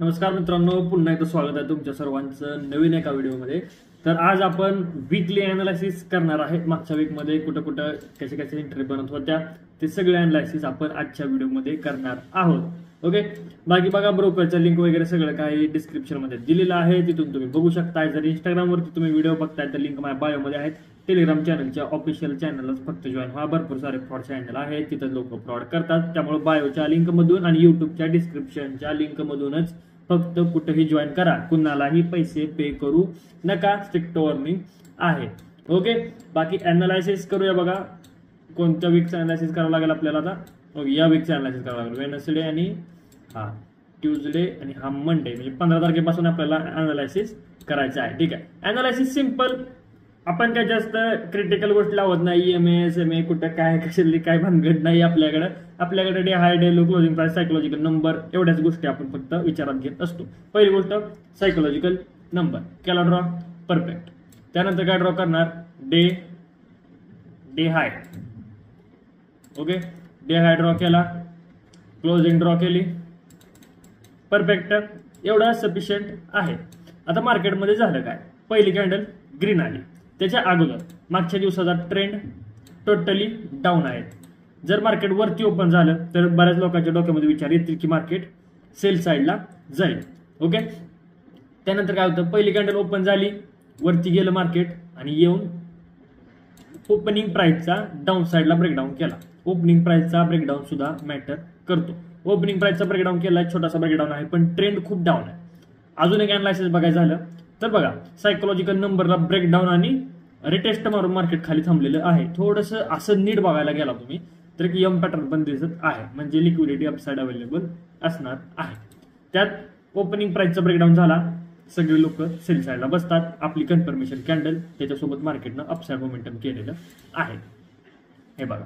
नमस्कार मित्रांनो, पुन्हा एकदा स्वागत आहे तुमच्या सर्वांचं नवीन एका व्हिडिओमध्ये. तर आज आपण वीकली अनालिसिस करणार आहे. मागच्या वीकमध्ये कुठं कुठं कसे कसे एंट्री बनत होत्या ते सगळे अनालिसिस आपण आजच्या व्हिडिओमध्ये करणार आहोत. ओके, बाकी बघा ब्रोकरचं लिंक वगैरे सगळं काही डिस्क्रिप्शनमध्ये दिलेलं आहे, तिथून तुम्ही बघू शकताय. जर इंस्टाग्रामवरती तुम्ही व्हिडिओ बघताय तर लिंक माझ्या बायोमध्ये आहेत. टेलिग्राम चॅनलच्या ऑफिशियल चॅनलच फक्त जॉईन व्हा. भरपूर सारे फ्रॉड चॅनल आहेत, तिथं लोक फ्रॉड करतात. त्यामुळे बायोच्या लिंकमधून आणि युट्यूबच्या डिस्क्रिप्शनच्या लिंकमधूनच फक्त कुठेही जॉईन करा. कुणालाही पैसे पे करू नका. स्ट्रिक्ट वॉर्निंग आहे. ओके, बाकी अनालिसिस करूया. बघा कोणत्या वीकचं अनालिसिस करावं लागेल आपल्याला आता. या वीकचं अनालिसिस करावं लागेल. वेडनेसडे आणि ट्यूजडे आणि मंडे, म्हणजे 15 तारखेपासून आपल्याला अनालिसिस करायचं आहे. ठीक आहे, अनालिसिस सिंपल. आपण काय जास्त क्रिटिकल गोष्टी लावत नाही. EMA कुठं काय कशाली काय भानगड नाही आपल्याकडे day high, day low, closing price, psychological number एवढ्याच गोष्टी आपण फक्त विचारात घेत असतो. पहिली गोष्ट सायकोलॉजिकल नंबर केला ड्रॉ, परफेक्ट. त्यानंतर काय ड्रॉ करणार, day high. Okay, day high draw केला, क्लोजिंग ड्रॉ केली, परफेक्ट. एवढा सफिशियंट आहे. आता मार्केटमध्ये झालं काय, पहिली कॅन्डल ग्रीन आली. त्याच्या अगोदर मागच्या दिवसाचा ट्रेंड टोटली डाऊन आहे. जर मार्केट वरती ओपन झालं तर बऱ्याच लोकांच्या डोक्यामध्ये विचार येतील की मार्केट सेल साईडला जाईल. ओके, त्यानंतर काय होतं, पहिली कॅन्डल ओपन झाली, वरती गेलं मार्केट आणि येऊन ओपनिंग प्राइसचा डाऊन साईडला ब्रेकडाऊन केला. ओपनिंग प्राइसचा ब्रेकडाऊन सुद्धा मॅटर करतो. ओपनिंग प्राइसचा ब्रेकडाऊन केला, छोटासा ब्रेकडाऊन आहे पण ट्रेंड खूप डाऊन आहे. अजून एक अनालिसिस बघायचं झालं तर बघा, सायकोलॉजिकल नंबरला ब्रेकडाऊन आणि रिटेस्ट मारून मार्केट खाली थांबलेलं आहे. थोडंसं असं नीट बघायला गेला तुम्ही तर एक यम पॅटर्न पण दिसत आहे, म्हणजे लिक्विडिटी अपसाइड अवेलेबल असणार आहे. त्यात ओपनिंग प्राइसचा ब्रेकडाऊन झाला, सगळे लोक सेल साईडला बसतात. आपली कन्फर्मेशन कॅन्डल त्याच्यासोबत मार्केटनं अपसाइड मोमेंटम केलेलं आहे. हे बघा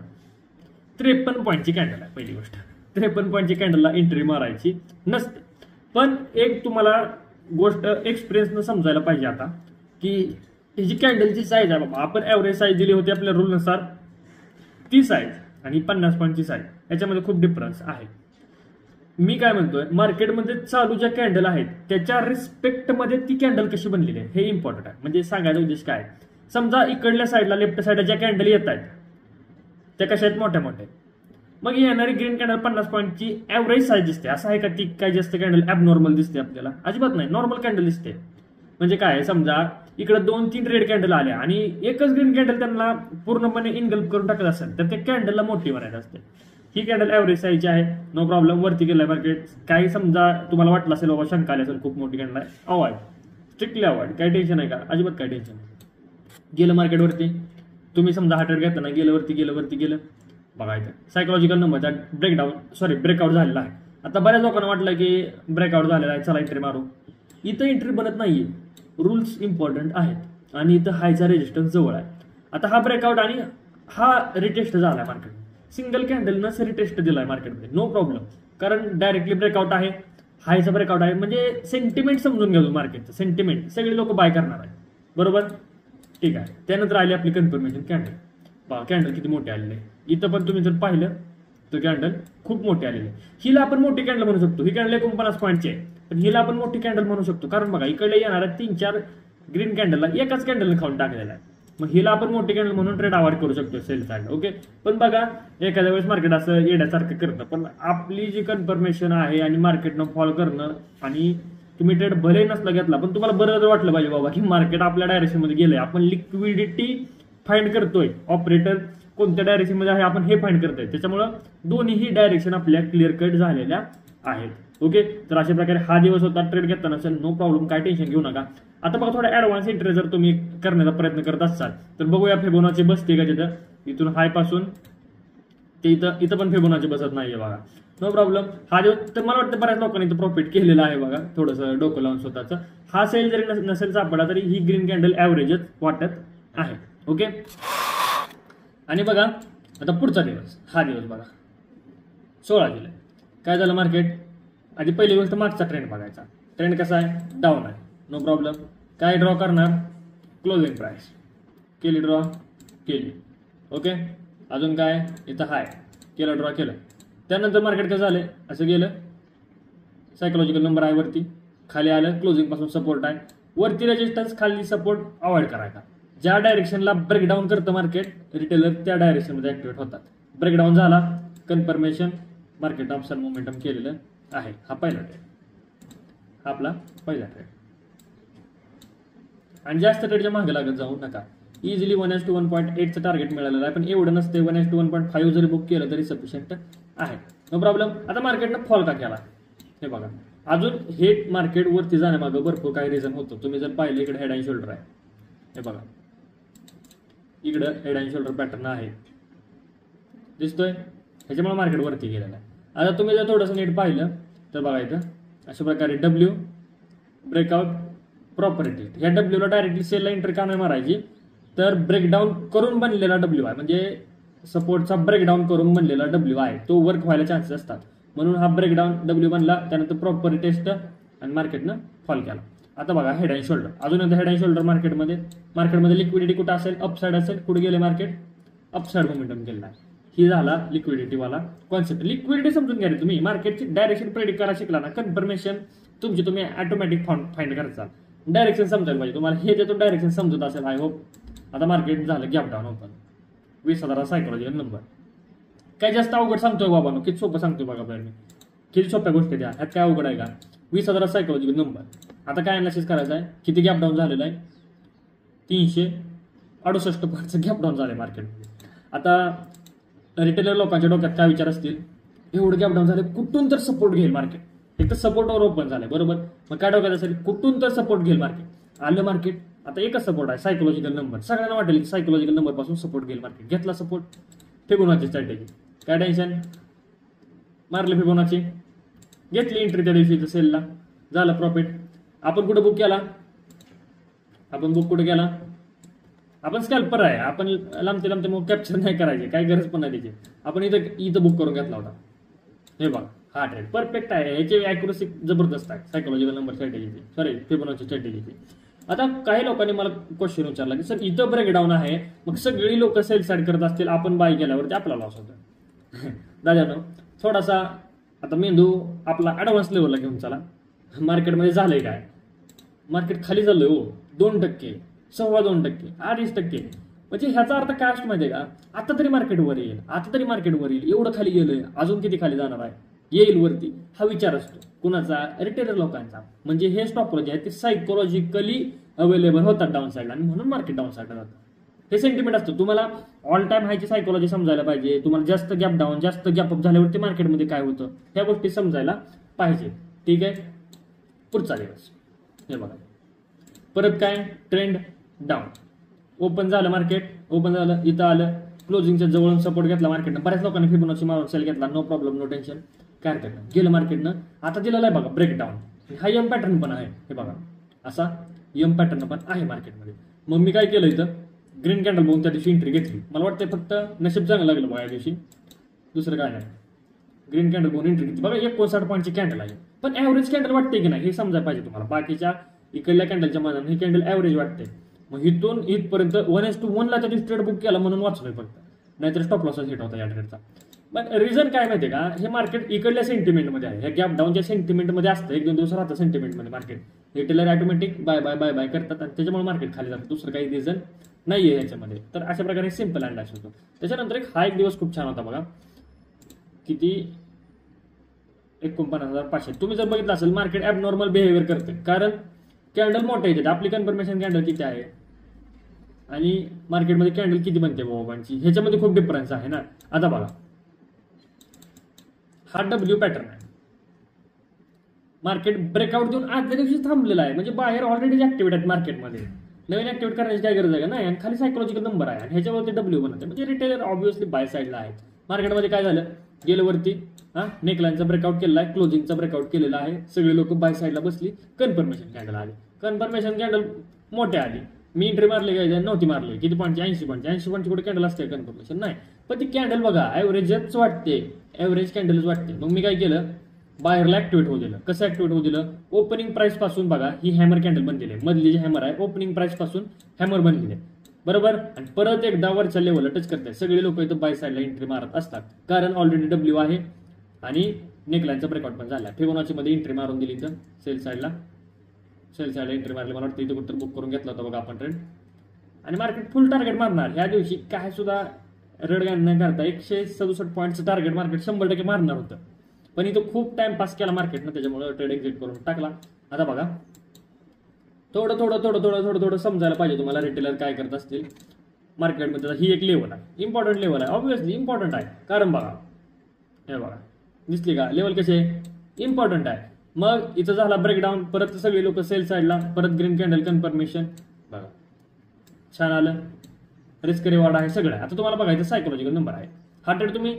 53 पॉईंटची कॅन्डल आहे. पहिली गोष्ट 53 पॉईंटची कॅन्डलला एंट्री मारायची नसते. पण एक तुम्हाला गोष्ट एक्सपिरियन्सनं समजायला पाहिजे आता की ही जी कॅन्डलची साईज आहे बाबा, आपण ॲव्हरेज साईज दिली होती आपल्या रूलनुसार, ती साईज आणि 50 पॉईंटची साईज याच्यामध्ये खूप डिफरन्स आहे. मी काय म्हणतोय, मार्केटमध्ये चालू ज्या कॅन्डल आहेत त्याच्या रिस्पेक्टमध्ये ती कॅन्डल कशी बनलेली आहे हे इम्पॉर्टंट आहे. म्हणजे सांगायचा उद्देश काय, समजा इकडल्या साईडला लेफ्ट साईडला ज्या कॅन्डल येत आहेत त्या कशा आहेत, मोठ्या मोठ्या. मग येणारी ग्रीन कॅन्डल 50 पॉईंटची ॲव्हरेज साईज दिसते. असं आहे का ती काय जास्त कॅन्डल ॲबनॉर्मल दिसते आपल्याला? अजिबात नाही, नॉर्मल कॅन्डल दिसते. म्हणजे काय, समजा इकडे 2-3 रेड कॅन्डल आल्या आणि एकच ग्रीन कॅन्डल त्यांना पूर्णपणे इनगल्प करून टाकत असेल तर त्या कॅन्डलला मोठी बनायचं असते. ही कॅन्डल ॲव्हरेज साईजची आहे, नो प्रॉब्लेम. वरती गेलाय मार्केट, काही समजा तुम्हाला वाटलं असेल बाबा, शंका आली असेल खूप मोठी कॅन्डल आहे, अवॉइड, स्ट्रिक्टली अवॉइड. काही टेन्शन आहे का? अजिबात काही टेन्शन नाही. गेलं मार्केटवरती, तुम्ही समजा हा ट्रेड घेताना गेलं वरती बघायचं. सायकोलॉजिकल नंबरचा ब्रेकआउट झालेला आहे. आता बऱ्याच लोकांना वाटलं की ब्रेकआउट झालेला आहे, चला एंट्री मारू. इथं एंट्री बनत नाहीये, रूल्स इम्पॉर्टंट आहेत आणि इथं हायचा रेजिस्टन्स जवळ आहे. आता हा ब्रेकआउट आणि हा रिटेस्ट झाला मार्केट, सिंगल कॅन्डलनं रिटेस्ट दिलाय मार्केटमध्ये, नो प्रॉब्लेम. कारण डायरेक्टली ब्रेकआउट आहे, हायचा ब्रेकआउट आहे, म्हणजे सेंटिमेंट समजून घ्या मार्केटचं. सेंटिमेंट सगळे लोक बाय करणार आहे, बरोबर? ठीक आहे. त्यानंतर आली आपली कन्फर्मेशन कॅन्डल. कॅन्डल किती मोठी आलेली आहे. इथं पण तुम्ही जर पाहिलं तर कॅन्डल खूप मोठी आलेली आहे. हिला आपण मोठी कॅन्डल म्हणू शकतो. ही कॅन्डल 49 पॉईंटची आहे, पण हिला आपण मोठी कॅन्डल म्हणू शकतो. कारण बघा, इकडे येणाऱ्या 3-4 ग्रीन कॅन्डलला एकाच कॅन्डलने खाऊन टाकलेला आहे. मग हिला आपण मोठी कॅन्डल म्हणून ट्रेड अवॉइड करू शकतो सेल साईड. ओके, पण बघा एखाद्या वेळेस मार्केट असं येण्यासारखं करतं, पण आपली जी कन्फर्मेशन आहे आणि मार्केटनं फॉलो करणं, आणि तुम्ही ट्रेड भले नसला घेतला पण तुम्हाला बरं वाटलं पाहिजे बाबा की मार्केट आपल्या डायरेक्शनमध्ये गेलंय. आपण लिक्विडिटी फाइंड करतोय, ऑपरेटर कोणत्या डायरेक्शन मध्ये आहे आपण हे फाइंड करतोय. त्याच्यामुळं दोन्हीही डायरेक्शन आपल्या क्लिअर कट झालेल्या आहेत. ओके, तर अशा प्रकारे हा दिवस होता. ट्रेड घेताना असेल नो प्रॉब्लेम, काय टेन्शन घेऊ नका. आता बघा, थोडा ऍडव्हान्स एंट्री जर तुम्ही करण्याचा प्रयत्न करत असाल तर बघूया फिबोनाची बसते का तिथं. इथून हाय पासून ते इथं पण फिबोनाची बसत नाहीये बघा, नो प्रॉब्लेम. हा दिवस तर मला वाटतं बऱ्याच लोकांनी इथं प्रॉफिट केलेलं आहे बघा, थोडंसं डोकं लावून स्वतःचं. हा सेल जरी नसेल सापडला तरी ही ग्रीन कॅन्डल ॲव्हरेजच वाटत आहे. ओके, आणि बघा आता पुढचा दिवस, हा दिवस बघा 16 जुलै. काय झालं मार्केट, आधी पहिली गोष्ट मागचा ट्रेंड बघायचा. ट्रेंड कसा आहे, डाऊन आहे, नो प्रॉब्लेम. काय ड्रॉ करणार, क्लोजिंग प्राइस केली, ड्रॉ केली. ओके, अजून काय, इथं हाय केलं, ड्रॉ केलं. त्यानंतर मार्केट कसं झालं, असं गेलं सायकोलॉजिकल नंबर आहे वरती, खाली आलं क्लोजिंग पासून सपोर्ट आहे, वरती रेजिस्टन्स, खाली सपोर्ट अवॉइड करायचा. ज्या डायरेक्शनला ब्रेकडाऊन करतं मार्केट रिटेलर त्या डायरेक्शनमध्ये ऍक्टिव्हेट होतात. ब्रेकडाऊन झाला कन्फर्मेशन, मार्केट अपसाइड मोमेंटम केलेलं आहे. हा पहिला ट्रेड, हा आपला पहिला ट्रेड. आणि जास्त ट्रेडच्या मागे लागत जाऊ नका. इझिली 1:1.8चं टार्गेट मिळालेलं आहे, पण एवढं नसते. 1:1.5 जरी बुक केलं तरी सफिशियंट आहे, नो प्रॉब्लेम. आता मार्केटनं फॉल का केला हे बघा. अजून हे मार्केट वरती जाण्यामागं भरपूर काही रिझन होतं. तुम्ही जर पाहिलं इकडे हेड अँड शोल्डर आहे, हे बघा इकडं हेड अँड शोल्डर पॅटर्न आहे, दिसतोय, ह्याच्यामुळे मार्केट वरती गेलेलं आहे. आता तुम्ही जर थोडंसं नीट पाहिलं तर बघा इथं अशा प्रकारे डब्ल्यू ब्रेकआउट प्रॉपर्टी, ह्या डब्ल्यूला डायरेक्टली सेलला एंट्री का नाही मारायची, तर ब्रेकडाऊन करून बनलेला डब्ल्यू आहे, म्हणजे सपोर्टचा ब्रेकडाऊन करून बनलेला डब्ल्यू आहे, तो वर्क व्हायला चान्सेस असतात. म्हणून हा ब्रेकडाऊन डब्ल्यू बनला, त्यानंतर प्रॉपर टेस्ट आणि मार्केटनं फॉल केला. आता बघा हेड अँड शोल्डर, अजून हेड अँड शोल्डर मार्केटमध्ये लिक्विडिटी कुठं असेल, अपसाइड असेल, कुठे गेले मार्केट, अपसाइड मोमेंटम केलेला आहे. ही झाला लिक्विडिटीवाला कॉन्सेप्ट. लिक्विडिटी समजून घ्या तुम्ही, मार्केटची डायरेक्शन प्रेडिक्ट करायला शिकला ना, कन्फर्मेशन तुम्ही ऑटोमॅटिक फाइंड करायचा. डायरेक्शन समजायला पाहिजे तुम्हाला, हे जे तो डायरेक्शन समजत असेल आय होप. आता मार्केट झालं gap down open, 20,000 psychological number. काय जास्त अवघड सांगतोय बाबा, किती सोपं सांगतोय बघा बाहेर मी, किती सोप्या गोष्टी द्या, ह्यात काय अवघड आहे का. 20,000 सायकोलॉजिकल नंबर. आता काय अनालिसिस करायचं आहे, किती गॅप डाऊन झालेला आहे, 368 पॉईंटचं गॅप डाऊन झालं मार्केटमध्ये. आता रिटेलर लोकांच्या डोक्यात काय विचार असतील, एवढं गॅप डाऊन झालं, कुठून तर सपोर्ट घेईल मार्केट. एक तर सपोर्टवर ओपन झालंय बरोबर, मग काय डोक्यात असेल, कुठून तर सपोर्ट घेईल मार्केट. आलं मार्केट, आता एकच सपोर्ट आहे सायकोलॉजिकल नंबर. सगळ्यांना वाटेल की सायकोलॉजिकल नंबर पासून सपोर्ट घेईल मार्केट. घेतला सपोर्ट, फिबोनाची स्ट्रॅटेजी, काय टेन्शन, मारले फिबोनाची, घेतली एंट्री त्या दिवशी सेलला, झालं प्रॉफिट. आपण कुठे बुक केला, आपण स्कॅल्पर आहे, आपण लांबते मग कॅप्चर नाही करायचे, काही गरज पण नाही त्याची. आपण इथं बुक करून घेतला होता. हे बघा हा ट्रेड परफेक्ट आहे, ह्याची ॲक्युरसी जबरदस्त आहे सायकोलॉजिकल नंबर स्ट्रॅटेजीची, सॉरी फिबोनाची स्ट्रॅटेजीची. आता काही लोकांनी मला क्वेश्चन विचारला की सर इथं ब्रेकडाऊन आहे, मग सगळी लोक सेल साईड करत असतील, आपण बाय केल्यावरती आपला लॉस होतो. दादानो थोडासा आता मेंदू आपला ॲडव्हान्स लेवलला घेऊन चला. मार्केटमध्ये झालंय काय, मार्केट खाली झालंय हो 2%, 2.25%, 2.5%. म्हणजे ह्याचा अर्थ काय असतो माहितीये का, आता तरी मार्केट वर येईल, एवढं खाली गेलंय, अजून किती खाली जाणार आहे, येईल वरती, हा विचार असतो कुणाचा, रिटेलर लोकांचा. म्हणजे हे स्टॉपॉलॉजी आहे ते सायकोलॉजिकली अवेलेबल होतात डाऊन साईडला, आणि म्हणून मार्केट डाऊन साईडला जातं. हे सेंटिमेंट असतं. तुम्हाला ऑल टाइम हायची सायकोलॉजी समजायला पाहिजे, तुम्हाला जास्त गॅप डाऊन, जास्त गॅप अप झाल्यावरती मार्केटमध्ये काय होतं ह्या गोष्टी समजायला पाहिजे. ठीक आहे, पुढचा दिवस हे बघा, परत काय ट्रेंड डाऊन, ओपन झालं मार्केट, ओपन झालं, इथं आलं, क्लोजिंगच्या जवळून सपोर्ट घेतला मार्केटनं. बऱ्याच लोकांनी फिबोनाची मारून सेल घेतला, नो प्रॉब्लेम, नो टेन्शन, काय हरकत नाही. गेलं मार्केटनं, आता दिलेला आहे बघा ब्रेकडाऊन. हा यम पॅटर्न पण आहे, हे बघा असा यम पॅटर्न पण आहे मार्केटमध्ये. मग मी काय केलं, इथं ग्रीन कॅन्डल बघून त्या दिवशी एंट्री घेतली. मला वाटतं फक्त नशीब चांगलं लागलं बघा या दिवशी, दुसरं काय नाही. ग्रीन कॅन्डल बघून एंट्री घेतली बघा, 59 पॉईंटची कॅन्डल आहे, पण ॲव्हरेज कॅन्डल वाटते की नाही हे समजायला पाहिजे तुम्हाला. बाकीच्या इकडल्या कॅन्डलच्या मनाने ही कॅन्डल ॲव्हरेज वाटते. मग इथून इथपर्यंत 1:1 ला त्याची ट्रेड बुक केला म्हणून वाचलोय फक्त, नाहीतर स्टॉप लॉसच हिट होता या ट्रेडचा. पण रिझन काय माहितीये का, हे मार्केट इकडल्या सेंटिमेंटमध्ये आहे, ह्या गॅप डाऊनच्या सेंटिमेंटमध्ये असतं. 1-2 दिवस राहतं सेंटिमेंटमध्ये मार्केट, रिटेलर ऑटोमॅटिक बाय करतात आणि त्याच्यामुळे मार्केट खाली जातं. दुसरं काही रिझन नाहीये ह्याच्यामध्ये. तर अशा प्रकारे सिम्पल अँड होतो. त्याच्यानंतर हा एक दिवस खूप छान होता बघा, किती 49,500. तुम्ही जर बघितलं असेल मार्केट ॲबनॉर्मल बिहेवियर करते, कारण कॅन्डल मोठे येते. आपली कन्फर्मेशन कॅन्डल किती आहे आणि मार्केटमध्ये कॅन्डल किती बनते बाबांची, ह्याच्यामध्ये खूप डिफरन्स आहे ना. आता बघा हा डब्ल्यू पॅटर्न आहे, मार्केट ब्रेकआउट देऊन आजच्या दिवशी थांबलेला आहे. म्हणजे बाहेर ऑलरेडी ऍक्टिव्हिटी आहेत मार्केटमध्ये, नवीन ऍक्टिव्हिटी करण्याची काय गरज आहे का नाही. आणि खाली सायकोलॉजिकल नंबर आहे आणि ह्याच्यावरती डब्ल्यू बनते, म्हणजे रिटेलर ऑब्व्हियसली बाय साईडला आहेत. मार्केटमध्ये काय झालं, गेलं वरती, नेकलाईनचा ब्रेकआउट केलेला आहे, क्लोजिंगचा ब्रेकआउट केलेला आहे, सगळे लोक बाय साईडला बसली. कन्फर्मेशन कॅन्डल आली, कन्फर्मेशन कॅन्डल मोठे आली. मी एंट्री मारली काय नव्हती मारली, किती पॉईंटची, 80 पॉईंटची कुठे कॅन्डल असते कन्फर्मेशन नाही. पण ती कॅन्डल बघा ॲव्हरेजच वाटते, ॲव्हरेज कॅन्डलच वाटते. मग मी काय केलं, बाहेरला ऍक्टिव्हेट होऊ दिलं. कसं ऍक्टिव्हेट होऊ दिलं, ओपनिंग प्राइस पासून बघा ही हॅमर कॅन्डल बनलेली आहे, मधली जी हॅमर आहे ओपनिंग प्राइस पासून हॅमर बनलेली आहे बरोबर. आणि परत एकदा वरच्या लेवलला टच करते. सगळे लोक इथं बाय साईडला एंट्री मारत असतात, कारण ऑलरेडी डब्ल्यू आहे आणि नेकलाईनचा ब्रेकआउट पण झाला. फिबोनाची मध्ये एंट्री मारून दिली इथं सेल साईडला एंट्री मारली. मला वाटतं इथं कुठं बुक करून घेतला होता बघा आपण ट्रेड. आणि मार्केट फुल टार्गेट मारणार ह्या दिवशी, काय सुद्धा रडगाण न करता 167 पॉईंटचं टार्गेट मार्केट 100% मारणार होतं. पण इथं खूप टाइम पास केला मार्केटनं, त्याच्यामुळे ट्रेड एक्झिट करून टाकला. आता बघा थोडं थोडं थोडं थोडं थोडं थोडं समजायला पाहिजे तुम्हाला रिटेलर काय करत असतील मार्केटमध्ये. ही एक लेवल आहे, इम्पॉर्टंट लेवल आहे, ऑब्व्हियसली इम्पॉर्टंट आहे. कारण बघा हे बघा दिसली का लेवल कशी आहे, इम्पॉर्टंट आहे. मग इथं झाला ब्रेकडाऊन, परत सगळे लोक सेल साईडला, परत ग्रीन कॅन्डल कन्फर्मेशन बघा छान आलं. रिस्क रिवॉर्ड आहे सगळं. आता तुम्हाला बघायचं सायकोलॉजिकल नंबर आहे. हा ट्रेड तुम्ही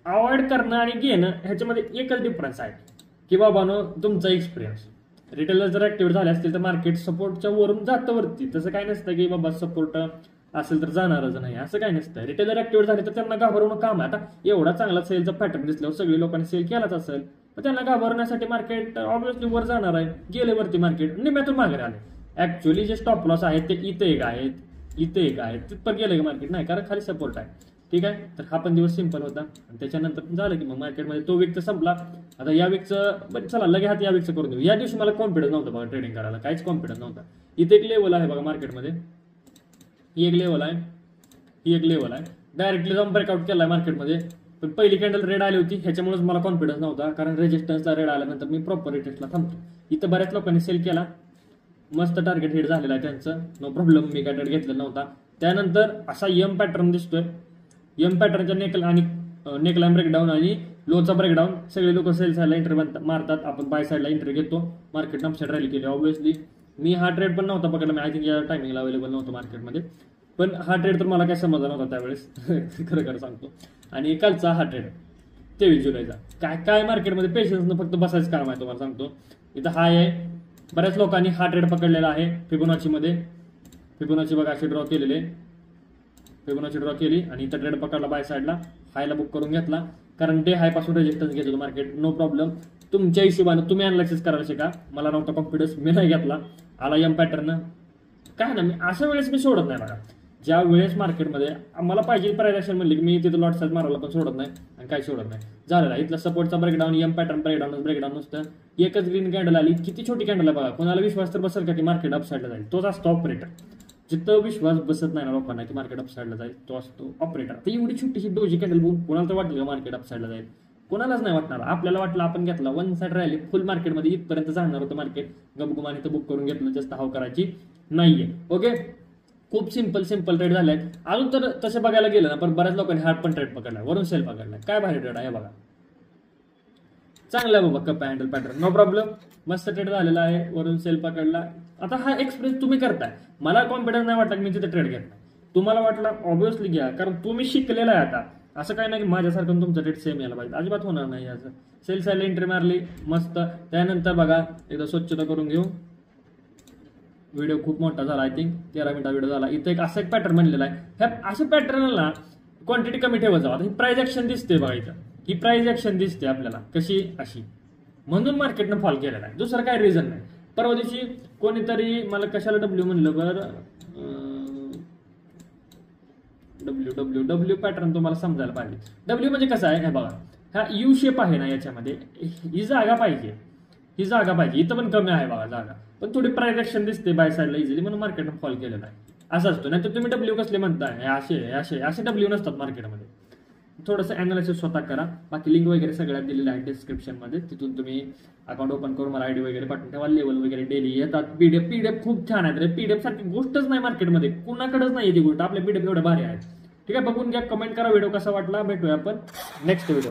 अवॉइड करणं आणि घेणं ह्याच्यामध्ये एकच डिफरन्स आहे की बाबानो तुमचा एक्सपिरियन्स. रिटेलर जर ऍक्टिव्ह झाले असतील तर मार्केट सपोर्टच्या वरून जातं वरती. तसं काय नसतं की बाबा सपोर्ट असेल तर जाणारच नाही, असं काय नसतं. रिटेलर ऍक्टिव्ह झाले तर त्यांना घाबरवणं काम आहे. आता एवढा चांगला सेलचा पॅटर्न दिसल्यावर सगळी लोकांनी सेल केलाच असेल, तर त्यांना घाबरण्यासाठी मार्केट ऑब्व्हियसली वर जाणार आहे. गेले वरती मार्केट निम्म्यातून मागे आले. ऍक्च्युअली जे स्टॉप लॉस आहेत ते इथे एक आहेत, इथे एक आहेत, तिथपर्यंत गेलं की मार्केट नाही, कारण खाली सपोर्ट आहे. ठीक आहे, तर हा पण दिवस सिंपल होता. आणि त्याच्यानंतर झालं की मग मार्केटमध्ये तो वीक तर संपला. आता या वीकचं चला लगे हात या वीकचं करून देऊ. या दिवशी मला कॉन्फिडन्स नव्हता बघा ट्रेडिंग करायला, काहीच कॉन्फिडन्स नव्हता. इथे एक लेवल आहे बघा मार्केटमध्ये, ही एक लेवल आहे, ही एक लेवल आहे. डायरेक्टली जाऊन ब्रेकआउट केला मार्केटमध्ये. पण पहिली कॅन्डल रेड आली होती, ह्याच्यामुळेच मला कॉन्फिडन्स नव्हता, कारण रेजिस्टन्सला रेड आल्यानंतर मी प्रॉपर रिटेस्टला थांबतो. इथं बऱ्याच लोकांनी सेल केला, मस्त टार्गेट हिट झालेला आहे त्यांचं, नो प्रॉब्लेम. मी काय ट्रेड घेतलेला नव्हता. त्यानंतर असा यम पॅटर्न दिसतोय. यम पॅटर्नच्या नेकलाईन ब्रेकडाऊन आणि लोचा ब्रेकडाऊन, सगळे लोक सेल साईडला एंट्री मारतात, आपण बाय साईडला एंट्री घेतो. मार्केट अपसाईड रॅली केली ऑब्व्हियसली. मी हा ट्रेड पण नव्हता पकडला, मी आय थिंक या टायमिंगला अवेलेबल नव्हतं मार्केटमध्ये. पण हा ट्रेड तर मला काय समजला नव्हता त्यावेळेस खरं खरं सांगतो. आणि कालचा हा ट्रेड 23 जुलैचा काय काय मार्केटमध्ये पेशन्सनं फक्त बसायचं काम आहे तुम्हाला सांगतो. इथं हाय आहे, बऱ्याच लोकांनी हा ट्रेड पकडलेला आहे फिबोनाचीमध्ये. फिबोनाची बघा अशी ड्रॉ केलेले, फिबोनाची ड्रॉ केली आणि इथं ट्रेड पकडला बाय साईडला, हायला बुक करून घेतला. कारण डे हाय पासून रेजिस्टन्स घेत होतं मार्केट, नो प्रॉब्लेम. तुमच्या हिशोबानं तुम्ही अनालिसिस करायला शिका. मला नव्हता कॉन्फिडन्स, मी नाही घेतला. आला यम पॅटर्न काय ना, मी अशा वेळेस मी सोडत नाही बघा. ज्या वेळेस मार्केटमध्ये मला पाहिजे प्राइस ऍक्शन म्हणली की मी तिथं लॉट साईज मारायला पण सोडत नाही आणि काही सोडत नाही. झालेला इथला सपोर्टचा ब्रेकडाऊन, यम पॅटर्न ब्रेकडाऊन नुसतं. एकच ग्रीन कॅन्डल आली, किती छोटी कॅन्डल आहे बघा. कोणाला विश्वास तर बसेल का की मार्केट अपसाईडला जाईल, तोच असतो ऑपरेटर. जिथं विश्वास बसत नाही ना लोकांना की मार्केट अपसाईडला जाईल, तो असतो ऑपरेटर. तर एवढी छोटीशी डोजी कॅन्डल बघून कोणाला तर वाटलं का मार्केट अपसाईडला जाईल? कोणालाच नाही वाटणार. आपल्याला वाटलं, आपण घेतला, वन साईड रॅली फुल मार्केटमध्ये इथपर्यंत जाणार होतं मार्केट, गमगुमाने तर बुक करून घेतलं, जास्त हाव करायची नाहीये. ओके, खूप सिंपल ट्रेड झाले आहेत. अजून तर तसे बघायला गेलं ना, पण बऱ्याच लोकांनी हार्ड पण ट्रेड पकडला, वरून सेल पकडला. काय भारी ट्रेड आहे बघा, चांगला आहे बाबा. Cup handle pattern no problem, मस्त ट्रेड झालेला आहे, वरून सेल पकडला. आता हा एक्सपिरियन्स तुम्ही करताय, मला कॉन्फिडन्स नाही वाटला की मी तिथे ट्रेड घेत नाही. तुम्हाला वाटला ऑब्व्हियसली घ्या, कारण तुम्ही शिकलेला आहे. आता असं काही नाही की माझ्यासारखं तुमचं ट्रेड सेम यायला पाहिजे, अजिबात होणार नाही असं. सेल साईडला एंट्री मारली मस्त. त्यानंतर बघा एकदा स्वच्छता करून घेऊ. व्हिडिओ खूप मोठा झाला, आय थिंक 13 मिनिटा व्हिडिओ झाला. इथं एक असं एक पॅटर्न बनलेला आहे. ह्या अशा पॅटर्नला क्वांटिटी कमी ठेवत जावा. ही प्राइस ऍक्शन दिसते बघा इथं, ही प्राइस ऍक्शन दिसते आपल्याला कशी अशी, म्हणून मार्केटनं फॉल केलेला आहे, दुसरं काय रिझन नाही. परवा दिवशी कोणीतरी मला कशाला डब्ल्यू म्हणलं बरं, डब्ल्यू पॅटर्न तुम्हाला समजायला पाहिजे. डब्ल्यू म्हणजे कसं आहे, हे बघा हा यू शेप आहे ना, याच्यामध्ये ही जागा पाहिजे, ही जागा पाहिजे. इथं पण कमी आहे बघा जागा, पण थोडी प्राइस ऍक्शन दिसते बाय साईडला इझिली, म्हणून मार्केटनं फॉल केलेला आहे. असं असतो. नाही तर तुम्ही डब्ल्यू कसले म्हणताय, असे डब्ल्यू नसतात मार्केटमध्ये. थोडंसं अनालिसिस स्वतः करा. बाकी लिंक वगैरे सगळ्यात दिलेल्या आहे डिस्क्रिप्शनमध्ये, तिथून तुम्ही अकाउंट ओपन करून मला आयडी वगैरे पाठवून ठेवा. लेवल वगैरे डेली येतात. पीडीएफ खूप छान आहेत. पीडीएफ सारखी गोष्टच नाही मार्केटमध्ये, कुणाकडेच नाही ती गोष्ट. आपल्या पीडीएफ एवढ्या भारी आहेत. ठीक आहे, बघून घ्या, कमेंट करा व्हिडिओ कसा वाटला. भेटूया आपण नेक्स्ट व्हिडिओ.